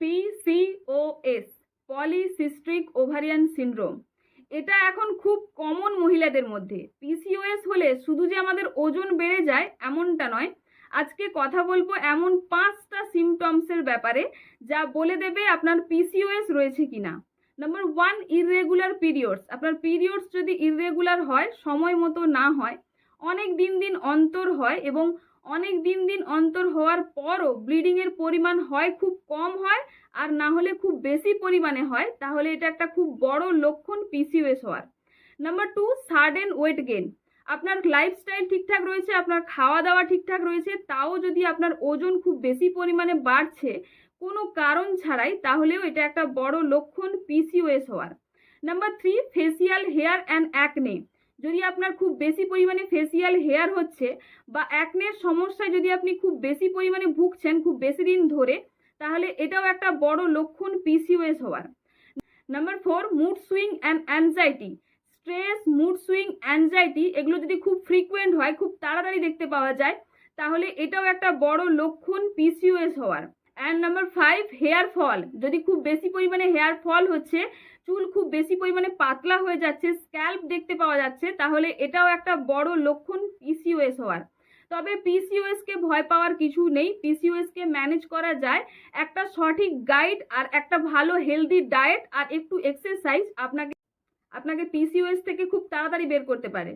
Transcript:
PCOS, polycystic ovarian syndrome, এটা এখন খুব কমন মহিলাদের মধ্যে। পিসিওএস হলে শুধু যে আমাদের ওজন বেড়ে যায় এমনটা নয়। আজকে কথা বলবো এমন 5টা সিমটমসের ব্যাপারে যা বলে দেবে আপনার পিসিওএস রয়েছে কিনা। Number 1, irregular periods. আপনার পিরিয়ডস যদি ইররেগুলার হয়, সময় মতো না হয়, অনেক দিন অন্তর হয় এবং অনেক দিন অন্তর হওয়ার পরও ব্লিডিংয়ের পরিমাণ হয় খুব কম হয়, আর না হলে খুব বেশি পরিমাণে হয়, তাহলে এটা একটা খুব বড় লক্ষণ পিসিওএস হওয়ার। Number 2, sudden weight gain. আপনার লাইফস্টাইল ঠিকঠাক রয়েছে, আপনার খাওয়া দাওয়া ঠিকঠাক রয়েছে, তাও যদি আপনার ওজন খুব বেশি পরিমাণে বাড়ছে কোনো কারণ ছাড়াই, তাহলেও এটা একটা বড় লক্ষণ পিসিওএস হওয়ার। Number 3, facial hair and acne. যদি আপনার খুব বেশি পরিমাণে ফেসিয়াল হেয়ার হচ্ছে বা অ্যাকনের সমস্যায় যদি আপনি খুব বেশি পরিমাণে ভুগছেন খুব বেশি দিন ধরে, তাহলে এটাও একটা বড় লক্ষণ পিসিওএস হওয়ার। Number 4, mood swing and anxiety. Stress, mood swing, anxiety এগুলো যদি খুব ফ্রিকুয়েন্ট হয়, খুব তাড়াতাড়ি দেখতে পাওয়া যায়, তাহলে এটাও একটা বড় লক্ষণ পিসিওএস হওয়ার। And number 5, hair fall. যদি খুব বেশি পরিমাণে হেয়ার ফল হচ্ছে, চুল খুব বেশি পরিমাণে পাতলা হয়ে যাচ্ছে, স্ক্যাল্প দেখতে পাওয়া যাচ্ছে, তাহলে এটাও একটা বড় লক্ষণ পিসিওএস হওয়ার। তবে পিসিওএসকে ভয় পাওয়ার কিছু নেই, পিসিওএসকে ম্যানেজ করা যায়। একটা সঠিক গাইড আর একটা ভালো হেলদি ডায়েট আর একটু এক্সারসাইজ আপনাকে পিসিওএস থেকে খুব তাড়াতাড়ি বের করতে পারে।